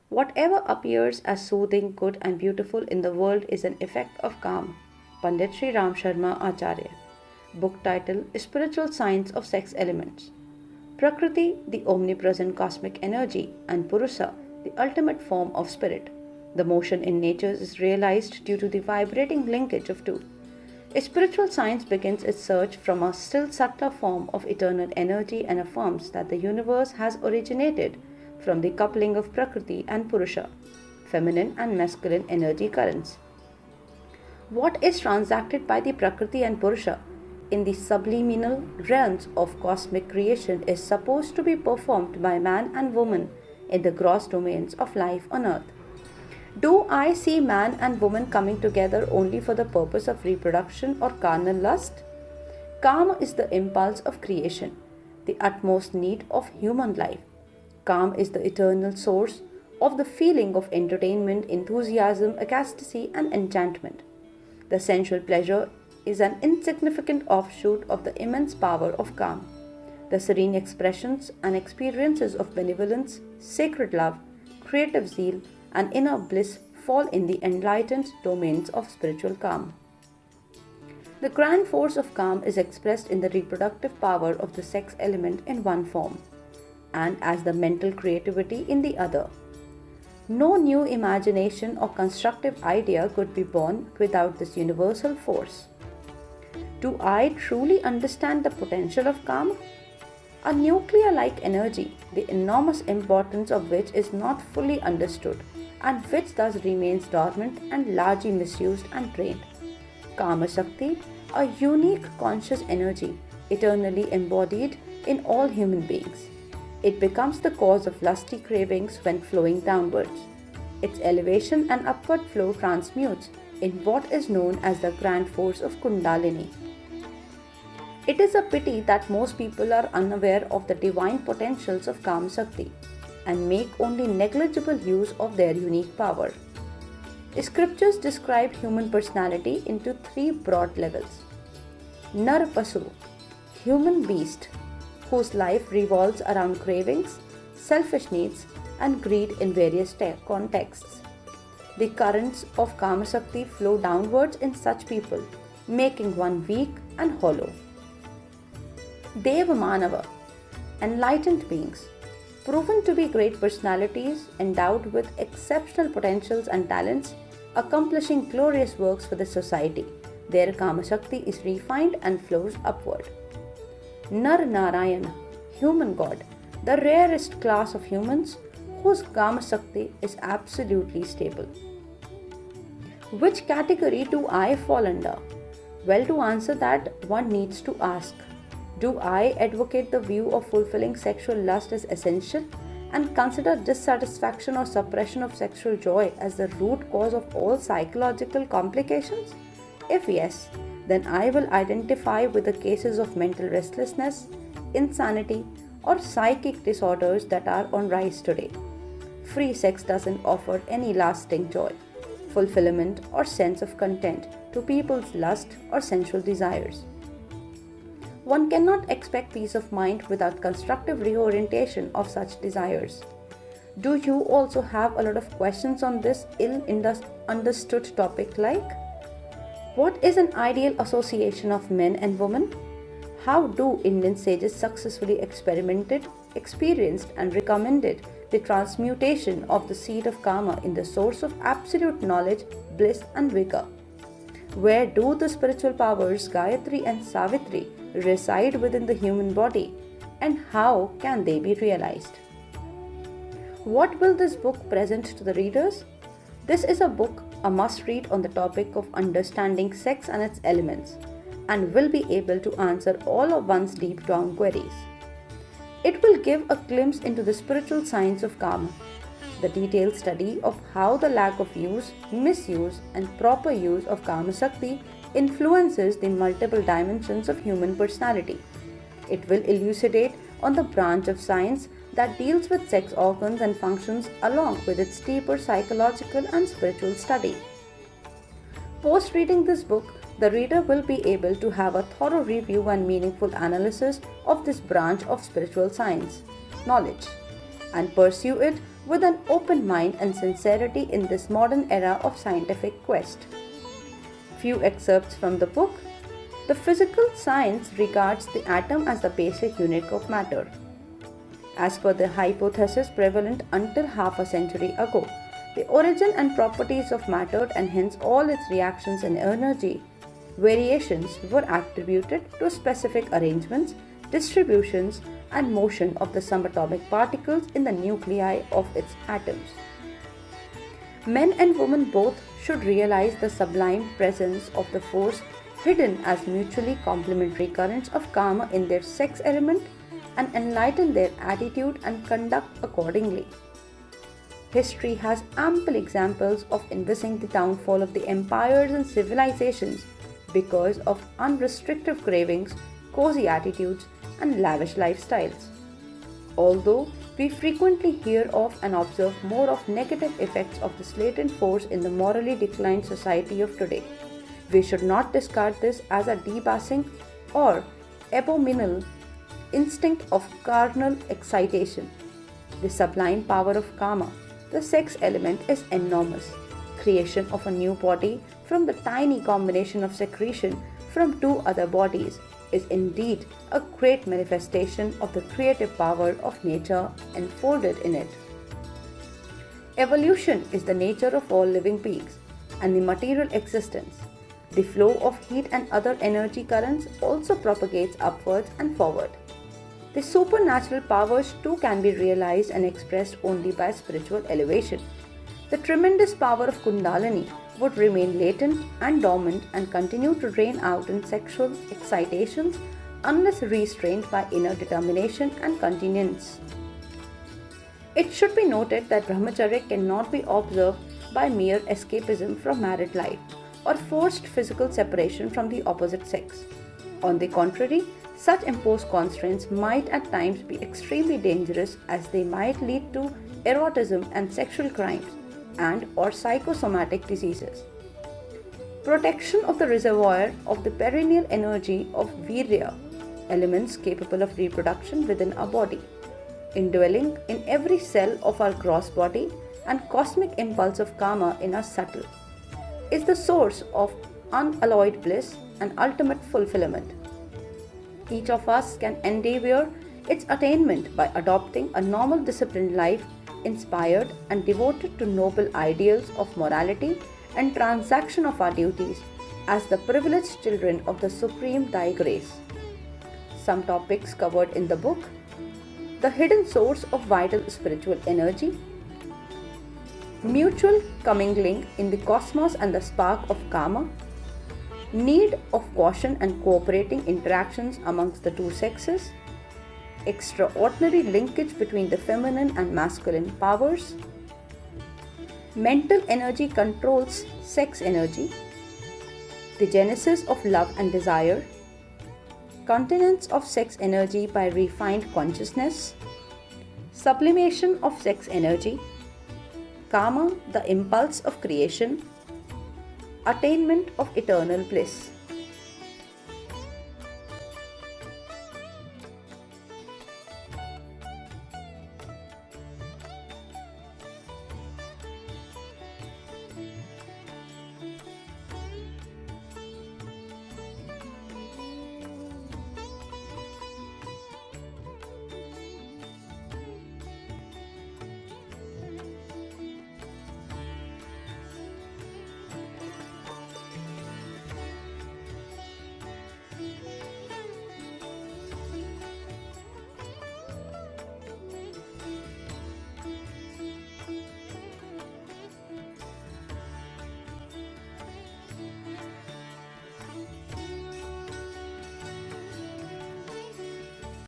Whatever appears as soothing, good, and beautiful in the world is an effect of Kama. Pandit Sri Ram Sharma Acharya. Book title: Spiritual Science of Sex Elements. Prakriti, the omnipresent cosmic energy, and Purusa, the ultimate form of spirit. The motion in nature is realized due to the vibrating linkage of two. Spiritual science begins its search from a still subtler form of eternal energy and affirms that the universe has originated from the coupling of Prakriti and Purusha, feminine and masculine energy currents. What is transacted by the Prakriti and Purusha in the subliminal realms of cosmic creation is supposed to be performed by man and woman in the gross domains of life on earth. Do I see man and woman coming together only for the purpose of reproduction or carnal lust? Kama is the impulse of creation, the utmost need of human life. Kama is the eternal source of the feeling of entertainment, enthusiasm, ecstasy, and enchantment. The sensual pleasure is an insignificant offshoot of the immense power of Kama. The serene expressions and experiences of benevolence, sacred love, creative zeal, and inner bliss fall in the enlightened domains of spiritual Kama. The grand force of Kama is expressed in the reproductive power of the sex element in one form, and as the mental creativity in the other. No new imagination or constructive idea could be born without this universal force. Do I truly understand the potential of Kama? A nuclear like energy, the enormous importance of which is not fully understood, and which thus remains dormant and largely misused and drained. Kama Shakti, a unique conscious energy, eternally embodied in all human beings. It becomes the cause of lusty cravings when flowing downwards. Its elevation and upward flow transmutes in what is known as the grand force of Kundalini. It is a pity that most people are unaware of the divine potentials of Kama Shakti and make only negligible use of their unique power. Scriptures describe human personality into three broad levels. Nar Pasu, human beast, whose life revolves around cravings, selfish needs, and greed in various contexts. The currents of Kama Shakti flow downwards in such people, making one weak and hollow. Deva Manava, enlightened beings, proven to be great personalities endowed with exceptional potentials and talents, accomplishing glorious works for the society. Their Kama Shakti is refined and flows upward. Nar Narayana, human god, the rarest class of humans whose Kama Shakti is absolutely stable. Which category do I fall under? Well, to answer that, one needs to ask, do I advocate the view of fulfilling sexual lust as essential and consider dissatisfaction or suppression of sexual joy as the root cause of all psychological complications? If yes, then I will identify with the cases of mental restlessness, insanity, or psychic disorders that are on rise today. Free sex doesn't offer any lasting joy, fulfillment, or sense of content to people's lust or sensual desires. One cannot expect peace of mind without constructive reorientation of such desires. Do you also have a lot of questions on this ill-understood topic like, what is an ideal association of men and women? How do Indian sages successfully experimented, experienced and recommended the transmutation of the seed of Kama in the source of absolute knowledge, bliss and vigor? Where do the spiritual powers Gayatri and Savitri reside within the human body, and how can they be realized? What will this book present to the readers? This is a book a must-read on the topic of understanding sex and its elements, and will be able to answer all of one's deep-down queries. It will give a glimpse into the spiritual science of Kama, the detailed study of how the lack of use, misuse, and proper use of Kama Shakti influences the multiple dimensions of human personality. It will elucidate on the branch of science that deals with sex organs and functions along with its deeper psychological and spiritual study. Post reading this book, the reader will be able to have a thorough review and meaningful analysis of this branch of spiritual science, knowledge, and pursue it with an open mind and sincerity in this modern era of scientific quest. Few excerpts from the book. The physical science regards the atom as the basic unit of matter. As per the hypothesis prevalent until half a century ago, the origin and properties of matter and hence all its reactions and energy variations were attributed to specific arrangements, distributions, and motion of the subatomic particles in the nuclei of its atoms. Men and women both should realize the sublime presence of the force hidden as mutually complementary currents of karma in their sex element and enlighten their attitude and conduct accordingly. History has ample examples of envisaging the downfall of the empires and civilizations because of unrestricted cravings, cozy attitudes, and lavish lifestyles. Although we frequently hear of and observe more of negative effects of this latent force in the morally declined society of today, we should not discard this as a debasing or abominable instinct of carnal excitation. The sublime power of karma, the sex element, is enormous. Creation of a new body from the tiny combination of secretion from two other bodies is indeed a great manifestation of the creative power of nature enfolded in it. Evolution is the nature of all living beings and the material existence. The flow of heat and other energy currents also propagates upwards and forward. The supernatural powers too can be realized and expressed only by spiritual elevation. The tremendous power of Kundalini would remain latent and dormant and continue to drain out in sexual excitations unless restrained by inner determination and continence. It should be noted that brahmacharya cannot be observed by mere escapism from married life or forced physical separation from the opposite sex. On the contrary, such imposed constraints might at times be extremely dangerous as they might lead to erotism and sexual crimes and or psychosomatic diseases. Protection of the reservoir of the perennial energy of virya, elements capable of reproduction within our body, indwelling in every cell of our gross body and cosmic impulse of karma in our subtle, is the source of unalloyed bliss and ultimate fulfillment. Each of us can endeavor its attainment by adopting a normal disciplined life inspired and devoted to noble ideals of morality and transaction of our duties as the privileged children of the Supreme Thy Grace. Some topics covered in the book: the hidden source of vital spiritual energy, mutual commingling in the cosmos and the spark of karma, need of caution and cooperating interactions amongst the two sexes, extraordinary linkage between the feminine and masculine powers, mental energy controls sex energy, the genesis of love and desire, continence of sex energy by refined consciousness, sublimation of sex energy, karma, the impulse of creation, attainment of eternal bliss.